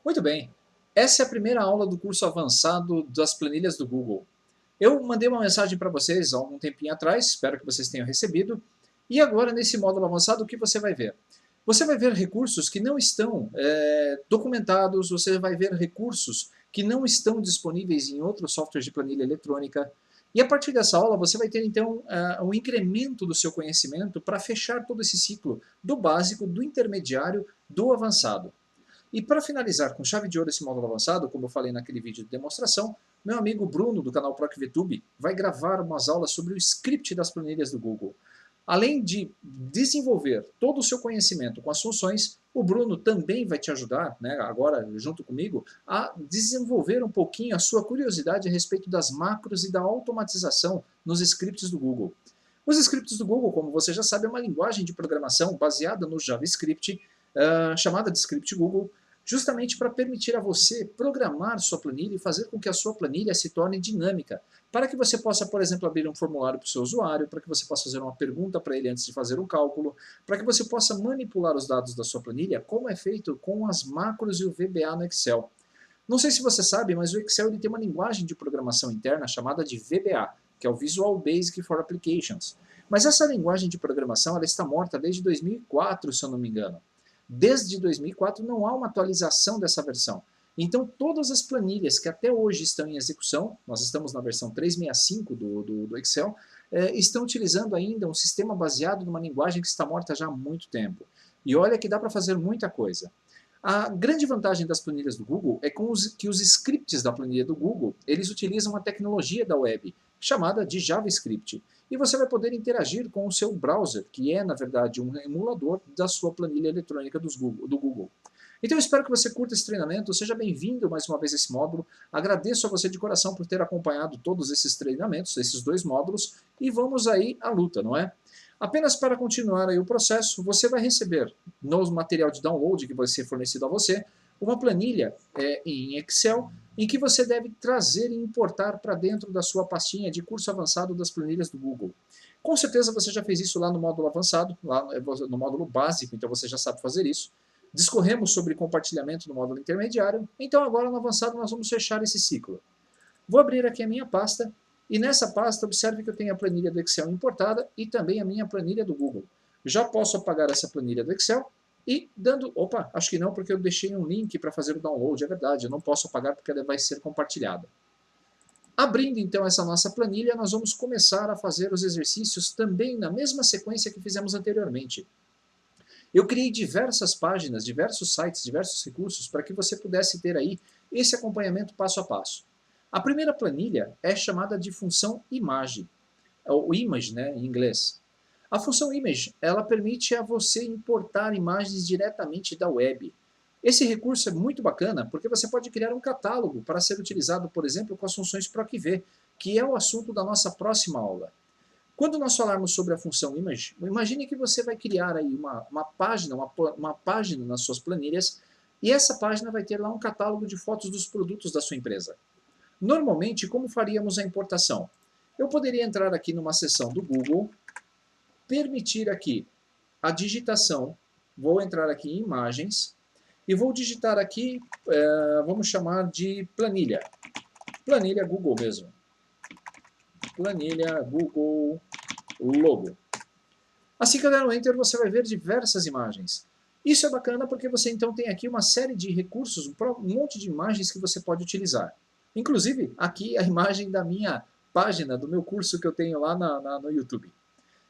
Muito bem, essa é a primeira aula do curso avançado das planilhas do Google. Eu mandei uma mensagem para vocês há algum tempinho atrás, espero que vocês tenham recebido. E agora, nesse módulo avançado, o que você vai ver? Você vai ver recursos que não estão documentados, você vai ver recursos que não estão disponíveis em outros softwares de planilha eletrônica. E a partir dessa aula, você vai ter, então, um incremento do seu conhecimento para fechar todo esse ciclo do básico, do intermediário, do avançado. E para finalizar com chave de ouro esse módulo avançado, como eu falei naquele vídeo de demonstração, meu amigo Bruno, do canal ProcVTube, vai gravar umas aulas sobre o script das planilhas do Google. Além de desenvolver todo o seu conhecimento com as funções, o Bruno também vai te ajudar, né, agora junto comigo, a desenvolver um pouquinho a sua curiosidade a respeito das macros e da automatização nos scripts do Google. Os scripts do Google, como você já sabe, é uma linguagem de programação baseada no JavaScript, chamada de script Google, justamente para permitir a você programar sua planilha e fazer com que a sua planilha se torne dinâmica, para que você possa, por exemplo, abrir um formulário para o seu usuário, para que você possa fazer uma pergunta para ele antes de fazer um cálculo, para que você possa manipular os dados da sua planilha, como é feito com as macros e o VBA no Excel. Não sei se você sabe, mas o Excel ele tem uma linguagem de programação interna chamada de VBA, que é o Visual Basic for Applications. Mas essa linguagem de programação ela está morta desde 2004, se eu não me engano. Desde 2004 não há uma atualização dessa versão. Então todas as planilhas que até hoje estão em execução, nós estamos na versão 365 do Excel, estão utilizando ainda um sistema baseado numa linguagem que está morta já há muito tempo. E olha que dá para fazer muita coisa. A grande vantagem das planilhas do Google é que os scripts da planilha do Google, eles utilizam a tecnologia da web, chamada de JavaScript. E você vai poder interagir com o seu browser, que é, na verdade, um emulador da sua planilha eletrônica do Google. Então eu espero que você curta esse treinamento, seja bem-vindo mais uma vez a esse módulo, agradeço a você de coração por ter acompanhado todos esses treinamentos, esses dois módulos, e vamos aí à luta, não é? Apenas para continuar aí o processo, você vai receber no material de download que vai ser fornecido a você, uma planilha em Excel, em que você deve trazer e importar para dentro da sua pastinha de curso avançado das planilhas do Google. Com certeza você já fez isso lá no módulo avançado, lá no módulo básico, então você já sabe fazer isso. Discorremos sobre compartilhamento no módulo intermediário, então agora no avançado nós vamos fechar esse ciclo. Vou abrir aqui a minha pasta, e nessa pasta observe que eu tenho a planilha do Excel importada e também a minha planilha do Google. Já posso apagar essa planilha do Excel e dando... Opa, acho que não, porque eu deixei um link para fazer o download, é verdade, eu não posso apagar porque ela vai ser compartilhada. Abrindo então essa nossa planilha, nós vamos começar a fazer os exercícios também na mesma sequência que fizemos anteriormente. Eu criei diversas páginas, diversos sites, diversos recursos para que você pudesse ter aí esse acompanhamento passo a passo. A primeira planilha é chamada de função image, ou image, né, em inglês. A função image, ela permite a você importar imagens diretamente da web. Esse recurso é muito bacana porque você pode criar um catálogo para ser utilizado, por exemplo, com as funções ProcV, que é o assunto da nossa próxima aula. Quando nós falarmos sobre a função image, imagine que você vai criar aí uma página nas suas planilhas e essa página vai ter lá um catálogo de fotos dos produtos da sua empresa. Normalmente, como faríamos a importação? Eu poderia entrar aqui numa seção do Google, permitir aqui a digitação, vou entrar aqui em imagens, e vou digitar aqui, vamos chamar de planilha. Planilha Google mesmo. Planilha Google Logo. Assim que eu der um Enter, você vai ver diversas imagens. Isso é bacana porque você então tem aqui uma série de recursos, um monte de imagens que você pode utilizar. Inclusive, aqui a imagem da minha página, do meu curso que eu tenho lá no YouTube.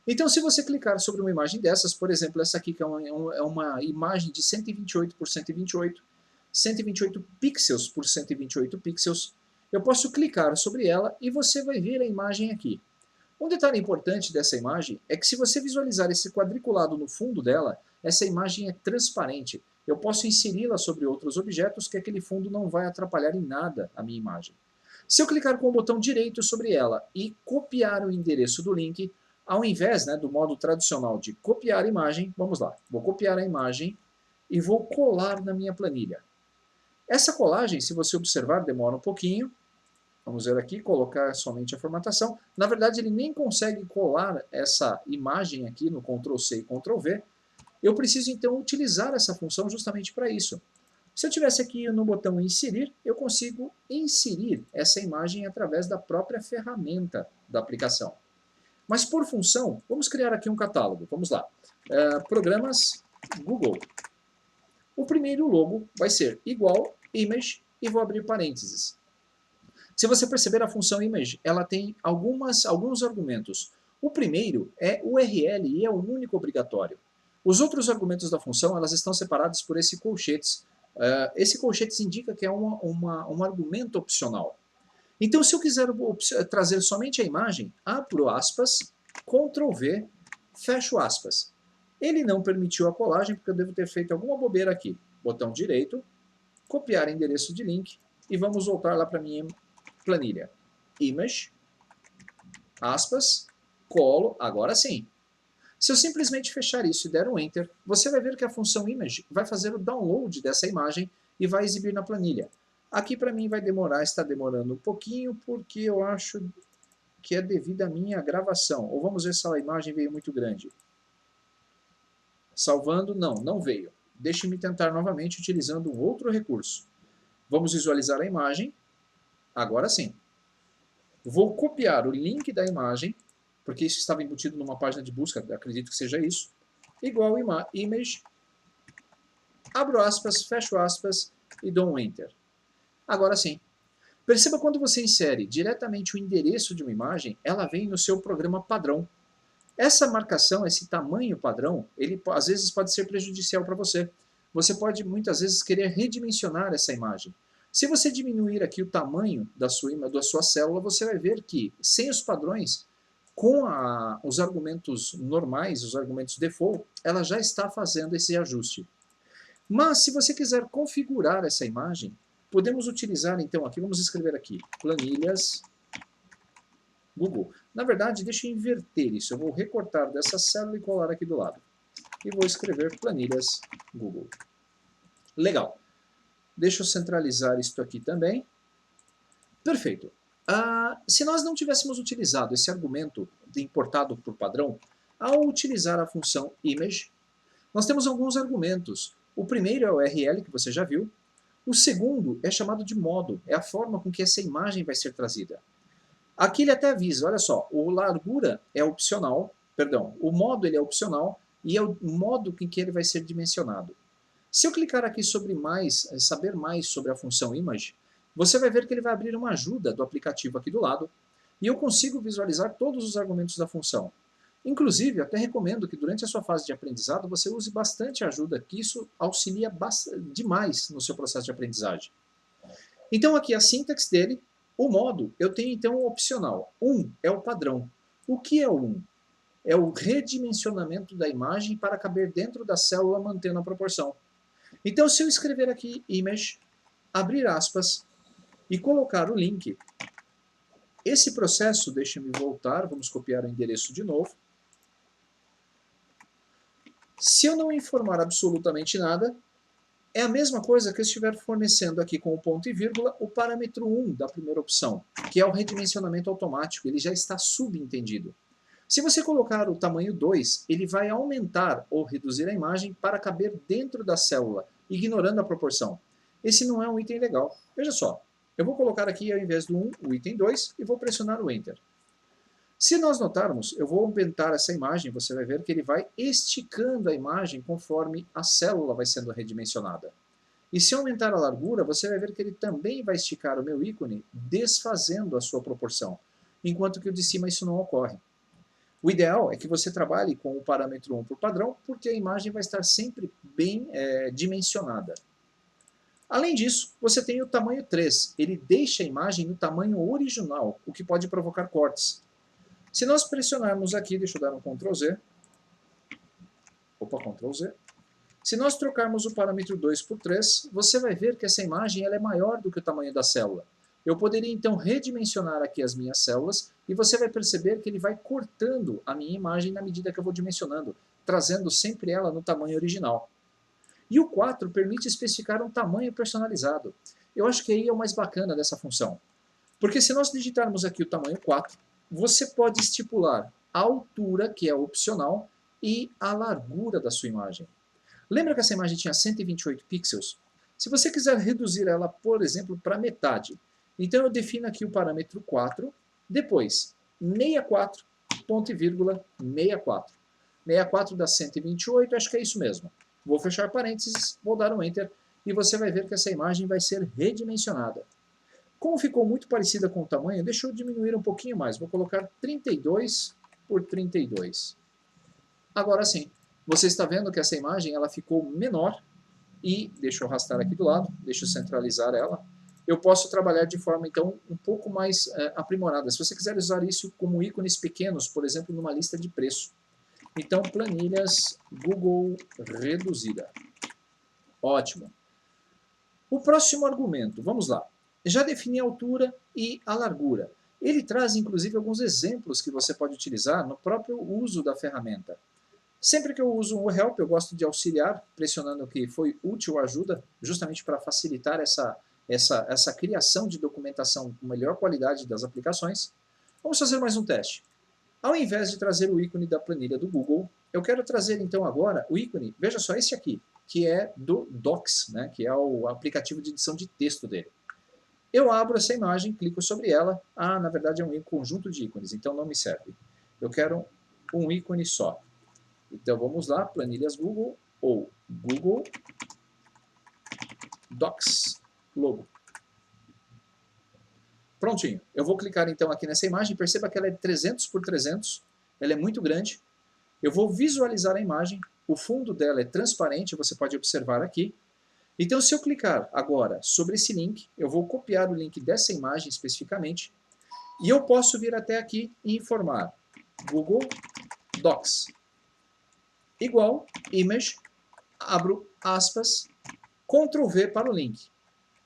Então, se você clicar sobre uma imagem dessas, por exemplo, essa aqui que é uma imagem de 128 por 128, 128 pixels por 128 pixels, eu posso clicar sobre ela e você vai ver a imagem aqui. Um detalhe importante dessa imagem é que se você visualizar esse quadriculado no fundo dela, essa imagem é transparente. Eu posso inseri-la sobre outros objetos que aquele fundo não vai atrapalhar em nada a minha imagem. Se eu clicar com o botão direito sobre ela e copiar o endereço do link, ao invés do modo tradicional de copiar a imagem, vamos lá, vou copiar a imagem e vou colar na minha planilha. Essa colagem, se você observar, demora um pouquinho. Vamos ver aqui, colocar somente a formatação. Na verdade, ele nem consegue colar essa imagem aqui no Ctrl+C e Ctrl+V. Eu preciso, então, utilizar essa função justamente para isso. Se eu tivesse aqui no botão inserir, eu consigo inserir essa imagem através da própria ferramenta da aplicação. Mas por função, vamos criar aqui um catálogo. Vamos lá. Programas Google. O primeiro logo vai ser igual image e vou abrir parênteses. Se você perceber, a função image ela tem alguns argumentos. O primeiro é URL e é o único obrigatório. Os outros argumentos da função elas estão separados por esse colchetes. Esse colchetes indica que é um argumento opcional. Então, se eu quiser trazer somente a imagem, abro aspas, Ctrl V, fecho aspas. Ele não permitiu a colagem porque eu devo ter feito alguma bobeira aqui. Botão direito, copiar endereço de link e vamos voltar lá para a minha planilha. Image, aspas, colo, agora sim. Se eu simplesmente fechar isso e der um Enter, você vai ver que a função Image vai fazer o download dessa imagem e vai exibir na planilha. Aqui para mim vai demorar, está demorando um pouquinho, porque eu acho que é devido à minha gravação. Ou vamos ver se a imagem veio muito grande. Salvando, não veio. Deixe-me tentar novamente utilizando um outro recurso. Vamos visualizar a imagem. Agora sim. Vou copiar o link da imagem, porque isso estava embutido numa página de busca, acredito que seja isso. Igual image, abro aspas, fecho aspas e dou um Enter. Agora sim. Perceba quando você insere diretamente o endereço de uma imagem, ela vem no seu programa padrão. Essa marcação, esse tamanho padrão, ele às vezes pode ser prejudicial para você. Você pode muitas vezes querer redimensionar essa imagem. Se você diminuir aqui o tamanho da sua célula, você vai ver que, sem os padrões, com os argumentos normais, os argumentos default, ela já está fazendo esse ajuste. Mas, se você quiser configurar essa imagem, podemos utilizar, então, aqui, vamos escrever aqui, planilhas Google. Na verdade, deixa eu inverter isso. Eu vou recortar dessa célula e colar aqui do lado. E vou escrever planilhas Google. Legal. Deixa eu centralizar isto aqui também. Perfeito. Se nós não tivéssemos utilizado esse argumento importado por padrão, ao utilizar a função image, nós temos alguns argumentos. O primeiro é o URL, que você já viu. O segundo é chamado de modo, é a forma com que essa imagem vai ser trazida. Aqui ele até avisa, olha só, o largura é opcional, perdão, o modo ele é opcional e é o modo com que ele vai ser dimensionado. Se eu clicar aqui sobre mais, saber mais sobre a função image, você vai ver que ele vai abrir uma ajuda do aplicativo aqui do lado e eu consigo visualizar todos os argumentos da função. Inclusive, eu até recomendo que durante a sua fase de aprendizado você use bastante ajuda, que isso auxilia demais no seu processo de aprendizagem. Então aqui a sintaxe dele, o modo, eu tenho então o opcional. É o padrão. O que é o É o redimensionamento da imagem para caber dentro da célula mantendo a proporção. Então se eu escrever aqui image, abrir aspas e colocar o link, esse processo, deixa-me voltar, vamos copiar o endereço de novo. Se eu não informar absolutamente nada, é a mesma coisa que eu estiver fornecendo aqui com o ponto e vírgula o parâmetro 1 da primeira opção, que é o redimensionamento automático, ele já está subentendido. Se você colocar o tamanho 2, ele vai aumentar ou reduzir a imagem para caber dentro da célula, ignorando a proporção. Esse não é um item legal. Veja só, eu vou colocar aqui ao invés do 1, o item 2 e vou pressionar o Enter. Se nós notarmos, eu vou aumentar essa imagem, você vai ver que ele vai esticando a imagem conforme a célula vai sendo redimensionada. E se eu aumentar a largura, você vai ver que ele também vai esticar o meu ícone, desfazendo a sua proporção, enquanto que o de cima isso não ocorre. O ideal é que você trabalhe com o parâmetro 1 por padrão, porque a imagem vai estar sempre bem dimensionada. Além disso, você tem o tamanho 3, ele deixa a imagem no tamanho original, o que pode provocar cortes. Se nós pressionarmos aqui, deixa eu dar um Ctrl Z. Opa, Ctrl Z. Se nós trocarmos o parâmetro 2 por 3, você vai ver que essa imagem ela é maior do que o tamanho da célula. Eu poderia então redimensionar aqui as minhas células e você vai perceber que ele vai cortando a minha imagem na medida que eu vou dimensionando, trazendo sempre ela no tamanho original. E o 4 permite especificar um tamanho personalizado. Eu acho que aí é o mais bacana dessa função. Porque se nós digitarmos aqui o tamanho 4, você pode estipular a altura, que é opcional, e a largura da sua imagem. Lembra que essa imagem tinha 128 pixels? Se você quiser reduzir ela, por exemplo, para metade, então eu defino aqui o parâmetro 4, depois 64, ponto e vírgula, 64. 64 dá 128, acho que é isso mesmo. Vou fechar parênteses, vou dar um Enter, e você vai ver que essa imagem vai ser redimensionada. Como ficou muito parecida com o tamanho, deixa eu diminuir um pouquinho mais. Vou colocar 32 por 32. Agora sim, você está vendo que essa imagem ela ficou menor e, deixa eu arrastar aqui do lado, deixa eu centralizar ela, eu posso trabalhar de forma, então, um pouco mais aprimorada. Se você quiser usar isso como ícones pequenos, por exemplo, numa lista de preço. Então, planilhas Google reduzida. Ótimo. O próximo argumento, vamos lá. Já defini a altura e a largura. Ele traz, inclusive, alguns exemplos que você pode utilizar no próprio uso da ferramenta. Sempre que eu uso o Help, eu gosto de auxiliar, pressionando que foi útil ajuda, justamente para facilitar essa criação de documentação com melhor qualidade das aplicações. Vamos fazer mais um teste. Ao invés de trazer o ícone da planilha do Google, eu quero trazer então agora o ícone, veja só, esse aqui, que é do Docs, né, que é o aplicativo de edição de texto dele. Eu abro essa imagem, clico sobre ela, na verdade é um conjunto de ícones, então não me serve. Eu quero um ícone só. Então vamos lá, planilhas Google ou Google Docs logo. Prontinho. Eu vou clicar então aqui nessa imagem, perceba que ela é 300 por 300, ela é muito grande. Eu vou visualizar a imagem, o fundo dela é transparente, você pode observar aqui. Então se eu clicar agora sobre esse link, eu vou copiar o link dessa imagem especificamente, e eu posso vir até aqui e informar Google Docs igual image, abro aspas, Ctrl V para o link.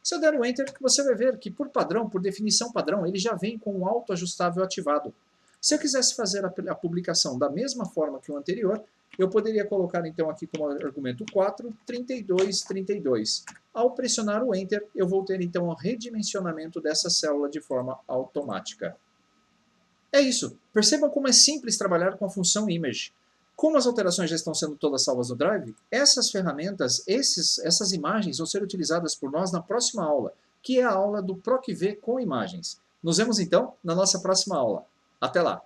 Se eu der o Enter, você vai ver que por padrão, por definição padrão, ele já vem com o autoajustável ativado. Se eu quisesse fazer a publicação da mesma forma que o anterior, eu poderia colocar então aqui como argumento 4, 32, 32. Ao pressionar o Enter, eu vou ter então o redimensionamento dessa célula de forma automática. É isso. Percebam como é simples trabalhar com a função Image. Como as alterações já estão sendo todas salvas no Drive, essas ferramentas, essas imagens vão ser utilizadas por nós na próxima aula, que é a aula do PROC-V com imagens. Nos vemos então na nossa próxima aula. Até lá!